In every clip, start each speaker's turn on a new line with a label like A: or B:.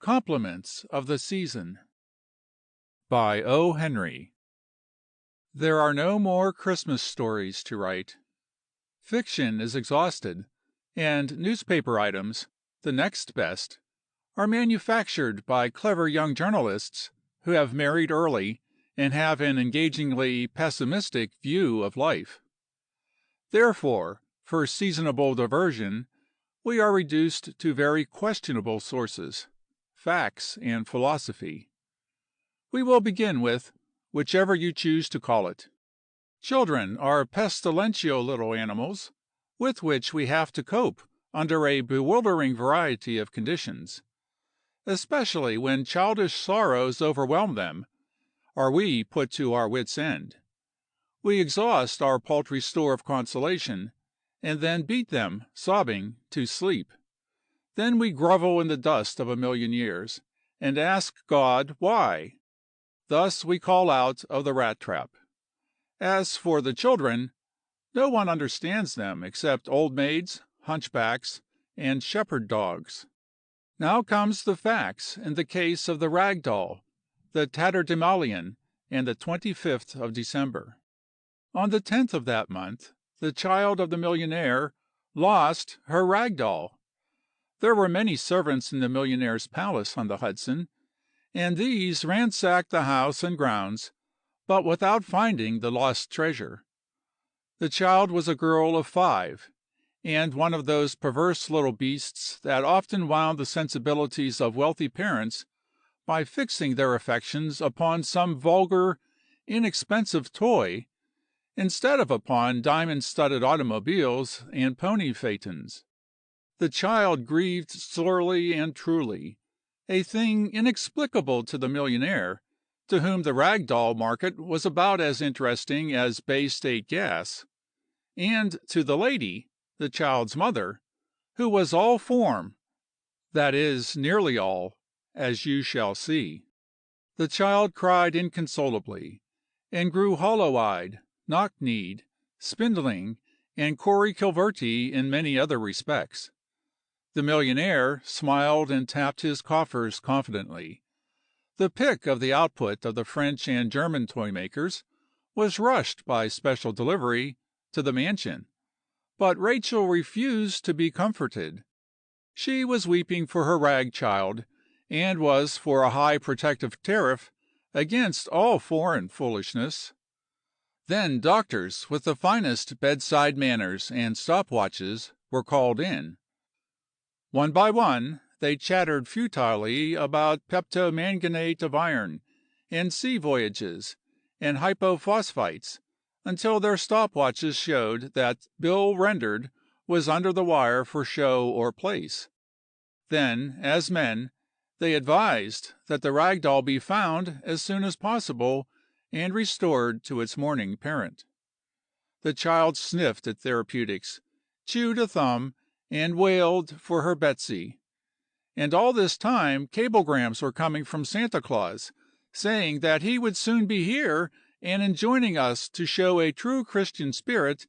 A: Compliments of the Season by O. Henry. There are no more Christmas stories to write. Fiction is exhausted, and newspaper items, the next best, are manufactured by clever young journalists who have married early and have an engagingly pessimistic view of life. Therefore, for seasonable diversion, we are reduced to very questionable sources, facts and philosophy. We will begin with whichever you choose to call it. Children are pestilential little animals, with which we have to cope under a bewildering variety of conditions. Especially when childish sorrows overwhelm them, are we put to our wits' end. We exhaust our paltry store of consolation, and then beat them, sobbing, to sleep. Then we grovel in the dust of a million years, and ask God why. Thus we call out of the rat trap. As for the children, no one understands them except old maids, hunchbacks, and shepherd dogs. Now comes the facts in the case of the rag doll, the tatterdemalion, and the 25th of December. On the 10th of that month, the child of the millionaire lost her rag doll. There were many servants in the millionaire's palace on the Hudson, and these ransacked the house and grounds, but without finding the lost treasure. The child was a girl of 5, and one of those perverse little beasts that often wound the sensibilities of wealthy parents by fixing their affections upon some vulgar, inexpensive toy, instead of upon diamond-studded automobiles and pony phaetons. The child grieved sorely and truly, a thing inexplicable to the millionaire, to whom the rag doll market was about as interesting as Bay State gas, and to the lady, the child's mother, who was all form, that is, nearly all, as you shall see. The child cried inconsolably, and grew hollow-eyed, knock-kneed, spindling, and Cory Kilverty in many other respects. The millionaire smiled and tapped his coffers confidently. The pick of the output of the French and German toy-makers was rushed by special delivery to the mansion, but Rachel refused to be comforted. She was weeping for her rag child, and was for a high protective tariff against all foreign foolishness. Then doctors with the finest bedside manners and stop-watches were called in. One by one, they chattered futilely about peptomanganate of iron, and sea voyages, and hypophosphites, until their stop-watches showed that bill rendered was under the wire for show or place. Then, as men, they advised that the rag doll be found as soon as possible and restored to its mourning parent. The child sniffed at therapeutics, chewed a thumb, and wailed for her Betsy. And all this time cablegrams were coming from Santa Claus, saying that he would soon be here and enjoining us to show a true Christian spirit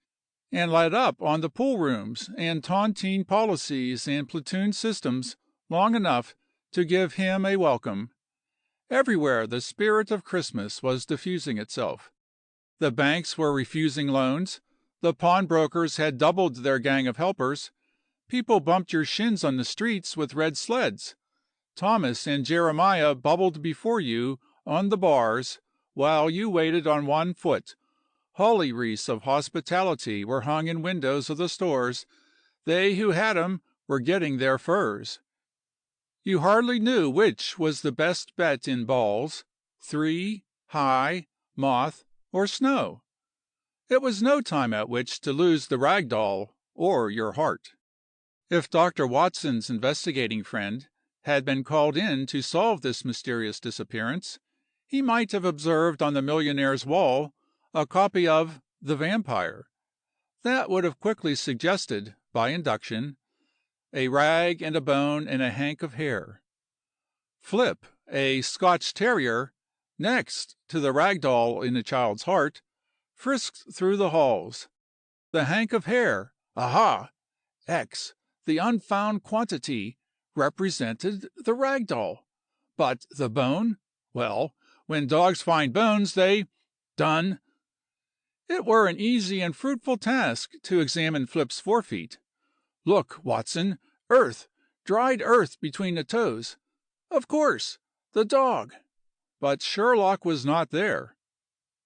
A: and let up on the pool rooms and tontine policies and platoon systems long enough to give him a welcome. Everywhere the spirit of Christmas was diffusing itself. The banks were refusing loans, the pawnbrokers had doubled their gang of helpers, people bumped your shins on the streets with red sleds, Thomas and Jeremiah bubbled before you on the bars while you waited on one foot, holly wreaths of hospitality were hung in windows of the stores, they who had 'em were getting their furs. You hardly knew which was the best bet in balls, 3, high, moth, or snow. It was no time at which to lose the rag doll or your heart. If Dr. Watson's investigating friend had been called in to solve this mysterious disappearance, he might have observed on the millionaire's wall a copy of The Vampire. That would have quickly suggested, by induction, a rag and a bone and a hank of hair. Flip, a Scotch terrier, next to the rag doll in the child's heart, frisked through the halls. The hank of hair, aha! X, the unfound quantity, represented the rag doll. But the bone? Well, when dogs find bones, they done. It were an easy and fruitful task to examine Flip's forefeet. Look, Watson, earth, dried earth between the toes. Of course, the dog. But Sherlock was not there.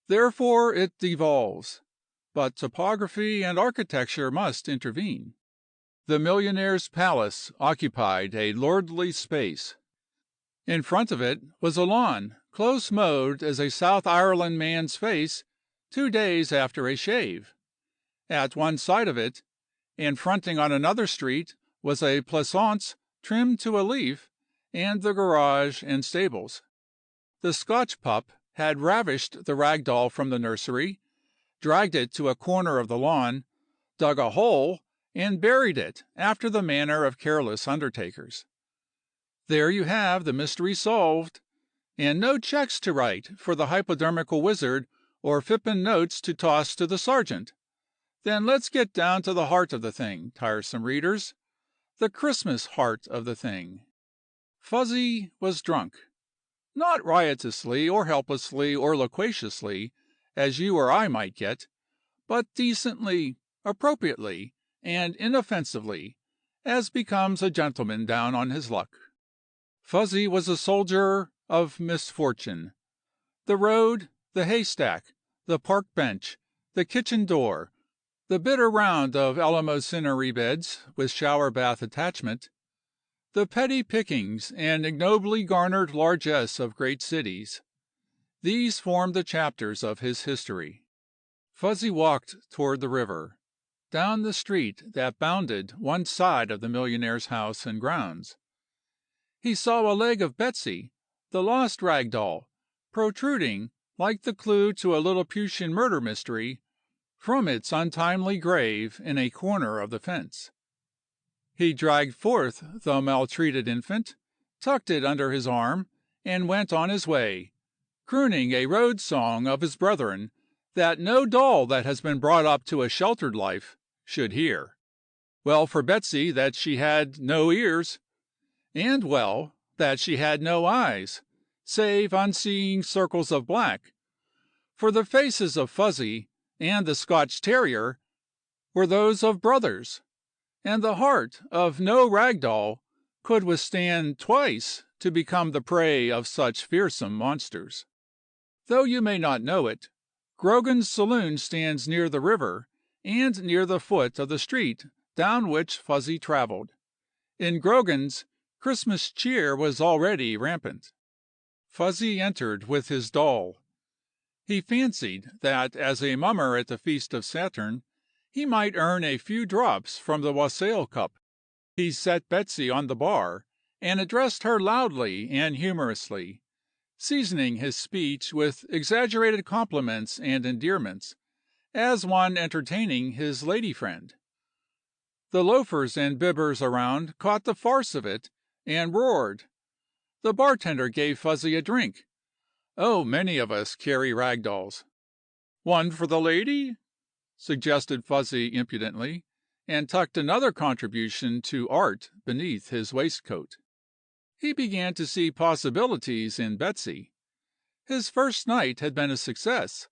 A: Therefore it devolves. But topography and architecture must intervene. The millionaire's palace occupied a lordly space. In front of it was a lawn, close mowed as a South Ireland man's face 2 days after a shave. At one side of it, and fronting on another street, was a pleasaunce trimmed to a leaf, and the garage and stables. The Scotch pup had ravished the rag doll from the nursery, dragged it to a corner of the lawn, dug a hole, and buried it after the manner of careless undertakers. There you have the mystery solved, and no checks to write for the hypodermical wizard or fippin notes to toss to the sergeant. Then let's get down to the heart of the thing, tiresome readers, the Christmas heart of the thing. Fuzzy was drunk. Not riotously or helplessly or loquaciously, as you or I might get, but decently, appropriately, and inoffensively, as becomes a gentleman down on his luck. Fuzzy was a soldier of misfortune. The road, the haystack, the park bench, the kitchen door, the bitter round of eleemosynary beds with shower bath attachment, the petty pickings and ignobly garnered largesse of great cities, these formed the chapters of his history. Fuzzy walked toward the river, down the street that bounded one side of the millionaire's house and grounds. He saw a leg of Betsy, the lost rag doll, protruding, like the clue to a Lilliputian murder mystery, from its untimely grave in a corner of the fence. He dragged forth the maltreated infant, tucked it under his arm, and went on his way, crooning a road song of his brethren that no doll that has been brought up to a sheltered life should hear. Well for Betsy that she had no ears, and well that she had no eyes, save unseeing circles of black, for the faces of Fuzzy and the Scotch terrier were those of brothers, and the heart of no rag doll could withstand twice to become the prey of such fearsome monsters. Though you may not know it, Grogan's saloon stands near the river and near the foot of the street down which Fuzzy traveled. In Grogan's, Christmas cheer was already rampant. Fuzzy entered with his doll. He fancied that as a mummer at the feast of Saturn, he might earn a few drops from the wassail cup. He set Betsy on the bar, and addressed her loudly and humorously, seasoning his speech with exaggerated compliments and endearments, as one entertaining his lady friend. The loafers and bibbers around caught the farce of it, and roared. The bartender gave Fuzzy a drink. Oh, many of us carry rag dolls. One for the lady? Suggested Fuzzy impudently, and tucked another contribution to art beneath his waistcoat. He began to see possibilities in Betsy. His first night had been a success.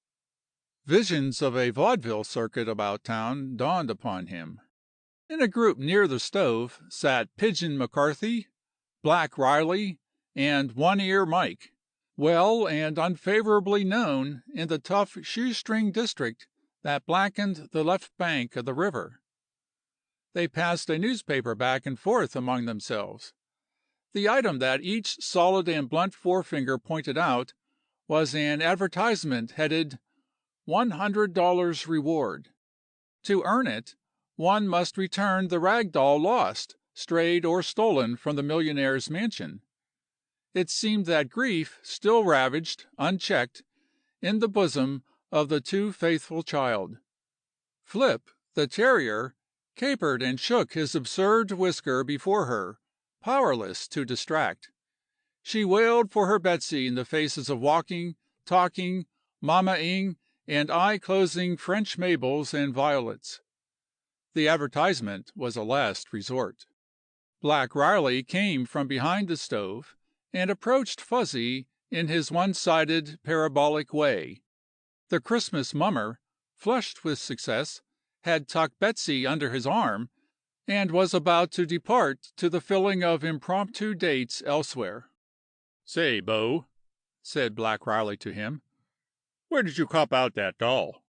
A: Visions of a vaudeville circuit about town dawned upon him. In a group near the stove sat Pigeon McCarthy, Black Riley, and One-Ear Mike, well and unfavorably known in the tough shoestring district that blackened the left bank of the river. They passed a newspaper back and forth among themselves. The item that each solid and blunt forefinger pointed out was an advertisement headed $100 reward. To earn it, one must return the rag doll lost, strayed, or stolen from the millionaire's mansion. It seemed that grief still ravaged, unchecked, in the bosom of the too faithful child. Flip, the terrier, capered and shook his absurd whisker before her, powerless to distract. She wailed for her Betsy in the faces of walking, talking, mamma-ing, and eye-closing French Mabels and Violets. The advertisement was a last resort. Black Riley came from behind the stove and approached Fuzzy in his one-sided parabolic way. The Christmas mummer, flushed with success, had tucked Betsy under his arm and was about to depart to the filling of impromptu dates elsewhere. "Say, Bo," said Black Riley to him, "where did you cop out that doll?"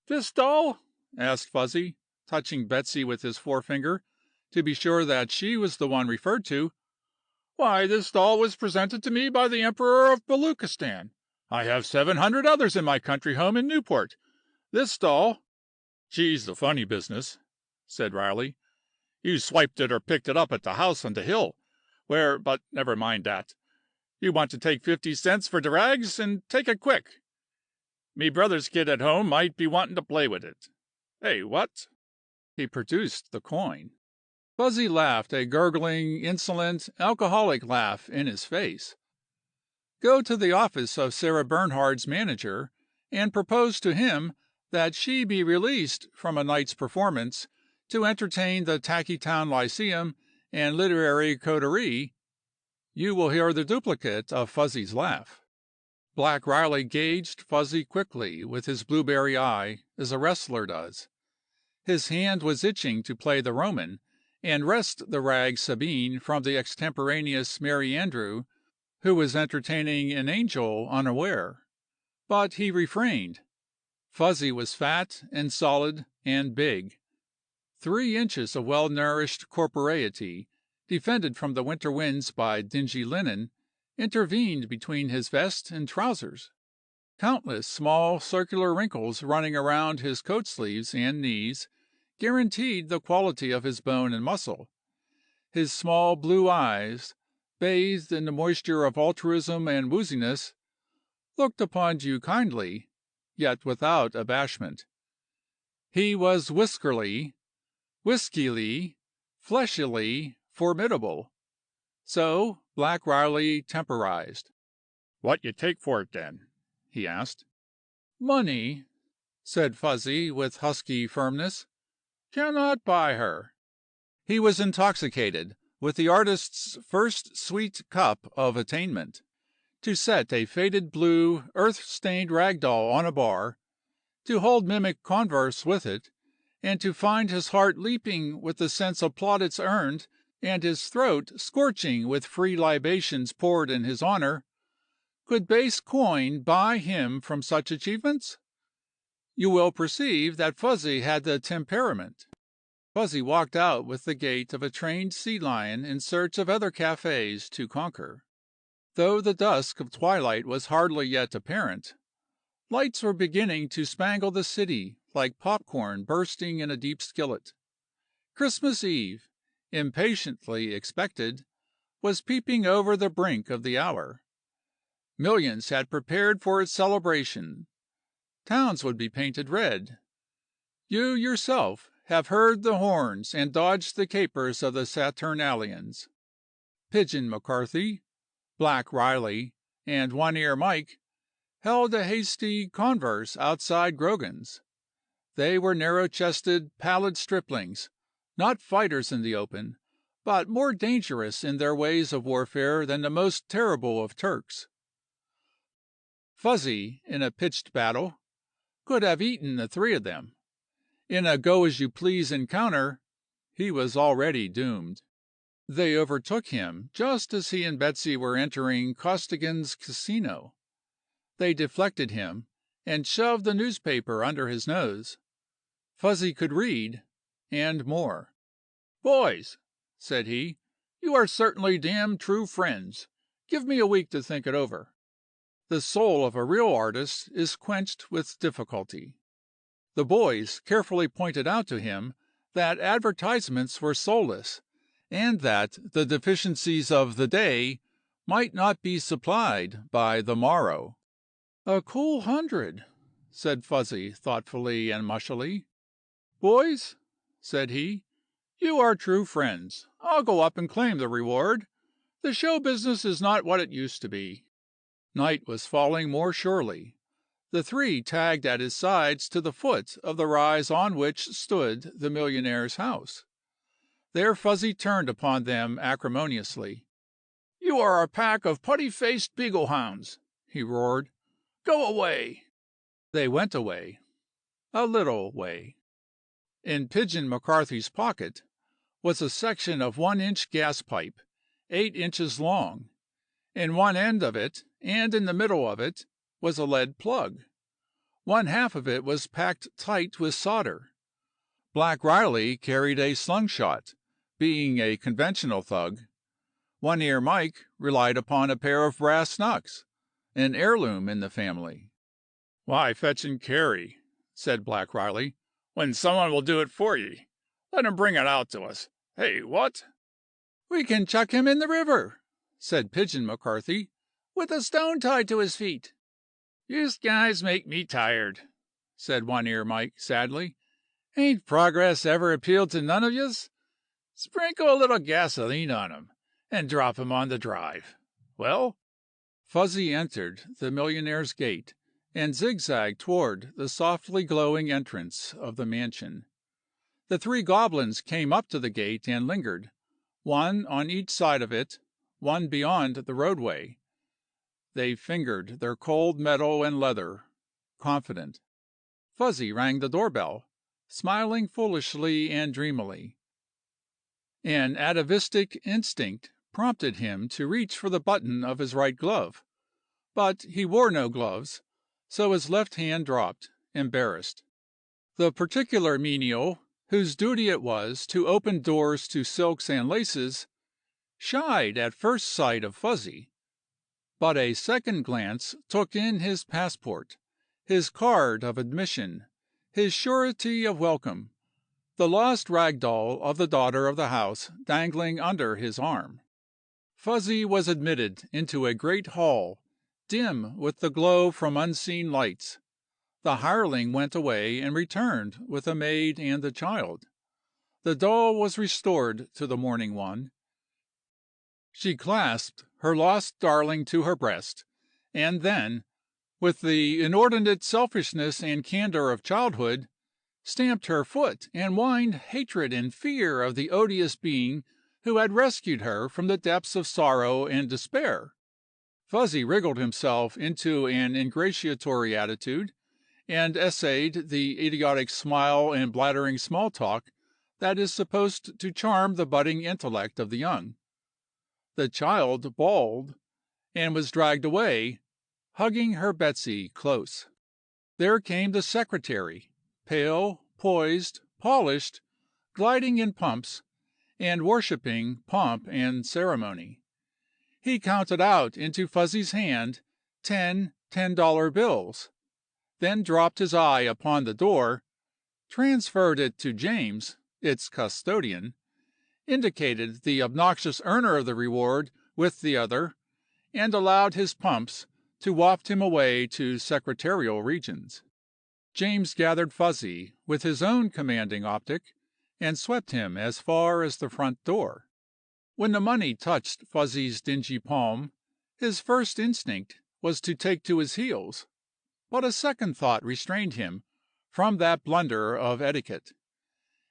A: "This doll?" asked Fuzzy, touching Betsy with his forefinger, to be sure that she was the one referred to. "Why, this doll was presented to me by the Emperor of Baluchistan. I have 700 others in my country home in Newport. This doll—" "She's the funny business," said Riley. "You swiped it or picked it up at the house on the hill, but never mind that. You want to take 50 cents for the rags, and take it quick. Me brother's kid at home might be wanting to play with it. Hey, what?" He produced the coin. Fuzzy laughed a gurgling, insolent, alcoholic laugh in his face. Go to the office of Sarah Bernhard's manager and propose to him that she be released from a night's performance to entertain the Tackytown Lyceum and Literary Coterie. You will hear the duplicate of Fuzzy's laugh. Black Riley gauged Fuzzy quickly with his blueberry eye, as a wrestler does. His hand was itching to play the Roman and wrest the rag Sabine from the extemporaneous Merry Andrew, who was entertaining an angel unaware. But he refrained. Fuzzy was fat and solid and big. 3 inches of well-nourished corporeity, defended from the winter winds by dingy linen, intervened between his vest and trousers. Countless small circular wrinkles running around his coat sleeves and knees guaranteed the quality of his bone and muscle. His small blue eyes, bathed in the moisture of altruism and wooziness, looked upon you kindly, yet without abashment. He was whiskyly, fleshily formidable. So Black Riley temporized. "What you take for it, then?" he asked. "Money," said Fuzzy with husky firmness, "cannot buy her." He was intoxicated with the artist's first sweet cup of attainment. To set a faded blue, earth-stained rag doll on a bar, to hold mimic converse with it, and to find his heart leaping with the sense of plaudits earned, and his throat scorching with free libations poured in his honor, could base coin buy him from such achievements? You will perceive that Fuzzy had the temperament. Fuzzy walked out with the gait of a trained sea lion in search of other cafes to conquer. Though the dusk of twilight was hardly yet apparent, lights were beginning to spangle the city like popcorn bursting in a deep skillet. Christmas Eve, impatiently expected, was peeping over the brink of the hour. Millions had prepared for its celebration. Towns would be painted red. You yourself have heard the horns and dodged the capers of the Saturnalians. Pigeon McCarthy, Black Riley, and One Ear Mike held a hasty converse outside Grogan's. They were narrow-chested, pallid striplings, not fighters in the open, but more dangerous in their ways of warfare than the most terrible of Turks. Fuzzy, in a pitched battle, could have eaten the 3 of them. In a go-as-you-please encounter, he was already doomed. They overtook him just as he and Betsy were entering Costigan's casino. They deflected him and shoved the newspaper under his nose. Fuzzy could read, and more. "Boys," said he, "you are certainly damn true friends. Give me a week to think it over." The soul of a real artist is quenched with difficulty. The boys carefully pointed out to him that advertisements were soulless, and that the deficiencies of the day might not be supplied by the morrow. "A cool 100," said Fuzzy thoughtfully and mushily. "Boys," said he, "you are true friends. I'll go up and claim the reward. The show business is not what it used to be." Night was falling more surely. The 3 tagged at his sides to the foot of the rise on which stood the millionaire's house. There Fuzzy turned upon them acrimoniously. "You are a pack of putty-faced beagle-hounds," he roared. "Go away!" They went away. A little way. In Pigeon McCarthy's pocket was a section of 1-inch gas pipe, 8 inches long. In one end of it, and in the middle of it, was a lead plug. One half of it was packed tight with solder. Black Riley carried a slung-shot, being a conventional thug. One Ear Mike relied upon a pair of brass knucks, an heirloom in the family. "Why fetch and carry," said Black Riley, "when someone will do it for ye? Let him bring it out to us. Hey, what?" "We can chuck him in the river," said Pigeon McCarthy, "with a stone tied to his feet." "Yous guys make me tired," said One Ear Mike sadly. "Ain't progress ever appealed to none of yous? Sprinkle a little gasoline on 'em, and drop 'em on the drive. Well?" Fuzzy entered the millionaire's gate and zigzagged toward the softly glowing entrance of the mansion. The three goblins came up to the gate and lingered, one on each side of it, one beyond the roadway. They fingered their cold metal and leather, confident. Fuzzy rang the doorbell, smiling foolishly and dreamily. An atavistic instinct prompted him to reach for the button of his right glove, but he wore no gloves, so his left hand dropped, embarrassed. The particular menial, whose duty it was to open doors to silks and laces, shied at first sight of Fuzzy, but a second glance took in his passport, his card of admission, his surety of welcome, the lost rag doll of the daughter of the house dangling under his arm. Fuzzy was admitted into a great hall, dim with the glow from unseen lights. The hireling went away and returned with a maid and the child. The doll was restored to the mourning one. She clasped her lost darling to her breast, and then, with the inordinate selfishness and candor of childhood, stamped her foot and whined hatred and fear of the odious being who had rescued her from the depths of sorrow and despair. Fuzzy wriggled himself into an ingratiatory attitude, and essayed the idiotic smile and blathering small talk that is supposed to charm the budding intellect of the young. The child bawled, and was dragged away, hugging her Betsy close. There came the secretary, pale, poised, polished, gliding in pumps, and worshipping pomp and ceremony. He counted out into Fuzzy's hand 10 $10 bills, then dropped his eye upon the door, transferred it to James, its custodian, indicated the obnoxious earner of the reward with the other, and allowed his pumps to waft him away to secretarial regions. James gathered Fuzzy with his own commanding optic and swept him as far as the front door. When the money touched Fuzzy's dingy palm, his first instinct was to take to his heels, but a second thought restrained him from that blunder of etiquette.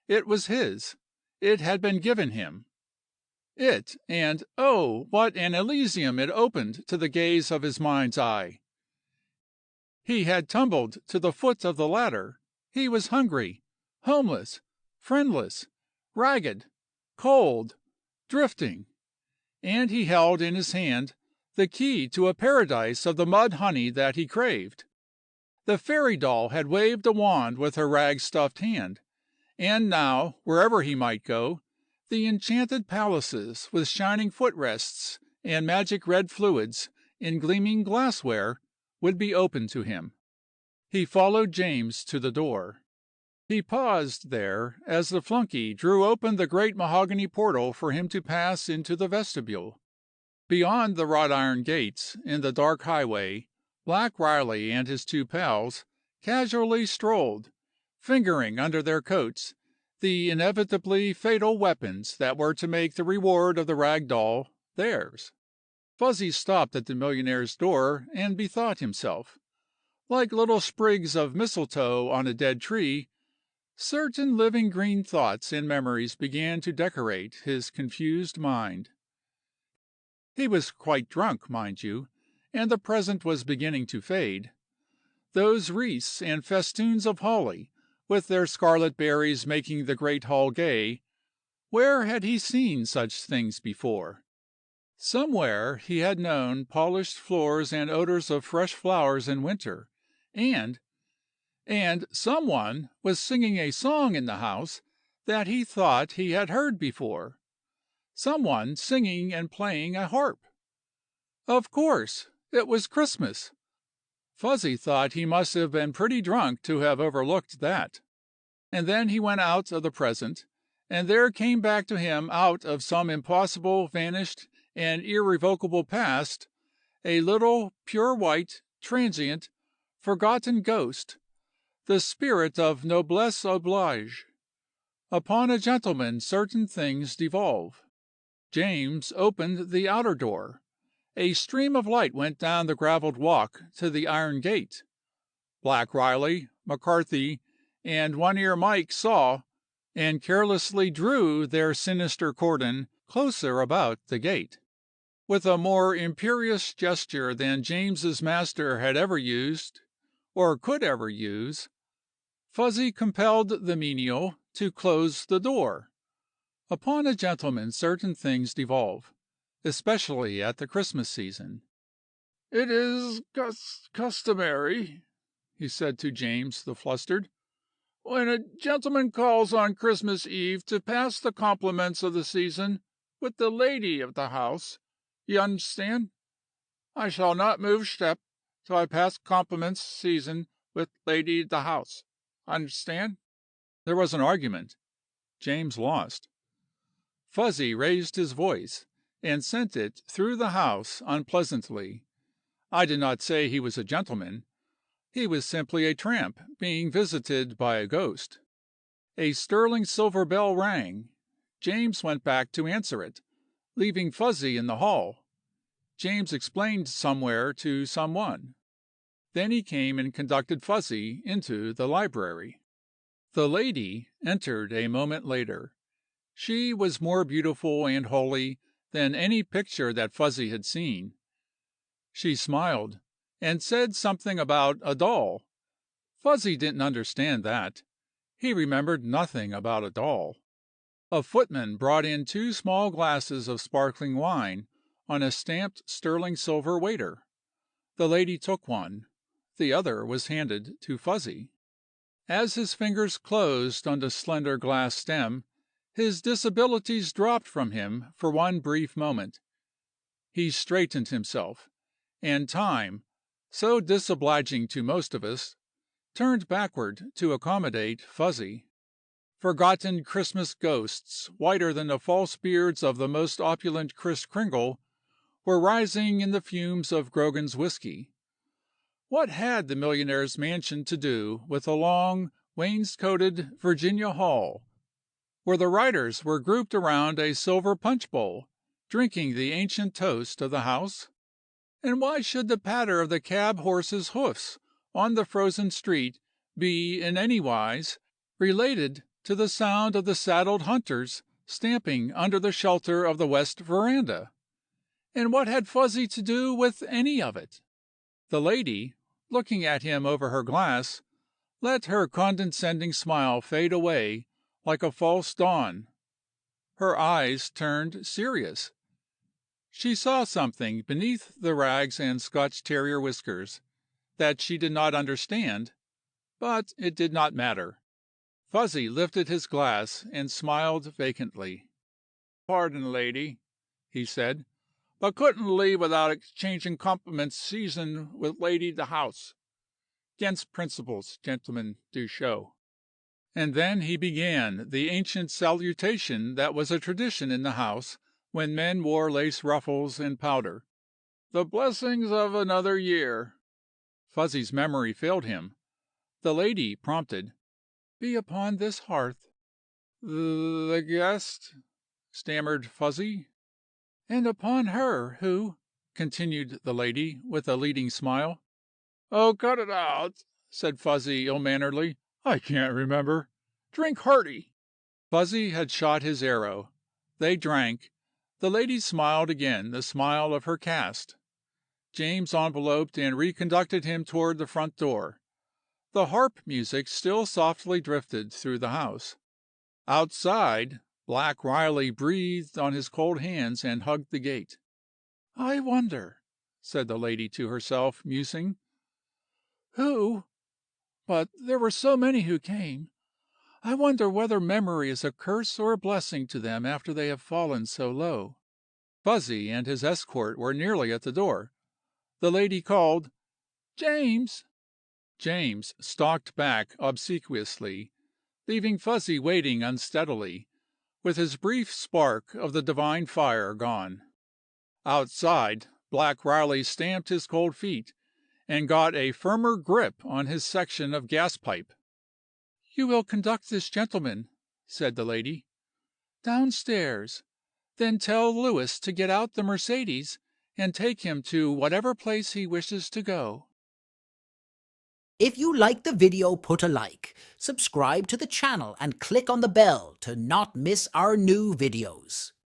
A: It was his. It had been given him. It, and oh, what an Elysium it opened to the gaze of his mind's eye! He had tumbled to the foot of the ladder. He was hungry, homeless, friendless, ragged, cold, drifting, and he held in his hand the key to a paradise of the mud honey that he craved. The fairy doll had waved a wand with her rag-stuffed hand, and now, wherever he might go, the enchanted palaces with shining footrests and magic red fluids in gleaming glassware would be open to him. He followed James to the door. He paused there as the flunkey drew open the great mahogany portal for him to pass into the vestibule. Beyond the wrought iron gates in the dark highway, Black Riley and his two pals casually strolled, fingering under their coats the inevitably fatal weapons that were to make the reward of the rag doll theirs. Fuzzy stopped at the millionaire's door and bethought himself. Like little sprigs of mistletoe on a dead tree, Certain living green thoughts and memories began to decorate his confused mind. He was quite drunk, mind you, and the present was beginning to fade. Those wreaths and festoons of holly, with their scarlet berries making the great hall gay, where had he seen such things before? Somewhere he had known polished floors and odors of fresh flowers in winter, and someone was singing a song in the house that he thought he had heard before. Someone singing and playing a harp. Of course, it was Christmas. Fuzzy thought he must have been pretty drunk to have overlooked that. And then he went out of the present, and there came back to him out of some impossible, vanished, and irrevocable past a little, pure white, transient, forgotten ghost, the spirit of noblesse oblige. Upon a gentleman certain things devolve. James opened the outer door. A stream of light went down the gravelled walk to the iron gate. Black Riley, McCarthy, and One Ear Mike saw, and carelessly drew their sinister cordon closer about the gate. With a more imperious gesture than James's master had ever used, or could ever use, Fuzzy compelled the menial to close the door. Upon a gentleman certain things devolve, especially at the Christmas season. "It is customary," he said to James the flustered, "when a gentleman calls on Christmas Eve to pass the compliments of the season with the lady of the house. You understand? I shall not move step till I pass compliments season with lady of the house. Understand?" There was an argument. James lost. Fuzzy raised his voice, and sent it through the house unpleasantly. I did not say he was a gentleman. He was simply a tramp being visited by a ghost. A sterling silver bell rang. James went back to answer it, leaving Fuzzy in the hall. James explained somewhere to someone. Then he came and conducted Fuzzy into the library. The lady entered a moment later. She was more beautiful and holy than any picture that Fuzzy had seen. She smiled, and said something about a doll. Fuzzy didn't understand that. He remembered nothing about a doll. A footman brought in 2 small glasses of sparkling wine on a stamped sterling silver waiter. The lady took one. The other was handed to Fuzzy. As his fingers closed on the slender glass stem, his disabilities dropped from him for one brief moment. He straightened himself, and time, so disobliging to most of us, turned backward to accommodate Fuzzy. Forgotten Christmas ghosts, whiter than the false beards of the most opulent Kris Kringle, were rising in the fumes of Grogan's whiskey. What had the millionaire's mansion to do with a long, wainscoted Virginia hall, where the writers were grouped around a silver punch bowl, drinking the ancient toast of the house? And why should the patter of the cab horses' hoofs on the frozen street be in any wise related to the sound of the saddled hunters stamping under the shelter of the west veranda? And what had Fuzzy to do with any of it? The lady, looking at him over her glass, let her condescending smile fade away like a false dawn. Her eyes turned serious. She saw something beneath the rags and Scotch terrier whiskers that she did not understand, but it did not matter. Fuzzy lifted his glass and smiled vacantly. "Pardon, lady," he said, "but couldn't leave without exchanging compliments season with lady the house. 'Gainst principles, gentlemen do show." And then he began the ancient salutation that was a tradition in the house when men wore lace ruffles and powder. "The blessings of another year." Fuzzy's memory failed him. The lady prompted, "Be upon this hearth." "The guest," stammered Fuzzy. "And upon her who," continued the lady, with a leading smile. "Oh, cut it out," said Fuzzy ill-manneredly. "I can't remember. Drink hearty." Fuzzy had shot his arrow. They drank. The lady smiled again, the smile of her caste. James enveloped and reconducted him toward the front door. The harp music still softly drifted through the house. Outside, Black Riley breathed on his cold hands and hugged the gate. "I wonder," said the lady to herself, musing, "who but there were so many who came. I wonder whether memory is a curse or a blessing to them after they have fallen so low." Fuzzy and his escort were nearly at the door. The lady called, "James." James stalked back obsequiously, leaving Fuzzy waiting unsteadily, with his brief spark of the divine fire gone. Outside, Black Riley stamped his cold feet, and got a firmer grip on his section of gas pipe. "You will conduct this gentleman," said the lady, "downstairs. Then tell Lewis to get out the Mercedes and take him to whatever place he wishes to go."
B: If you like the video, put a like, subscribe to the channel and click on the bell to not miss our new videos.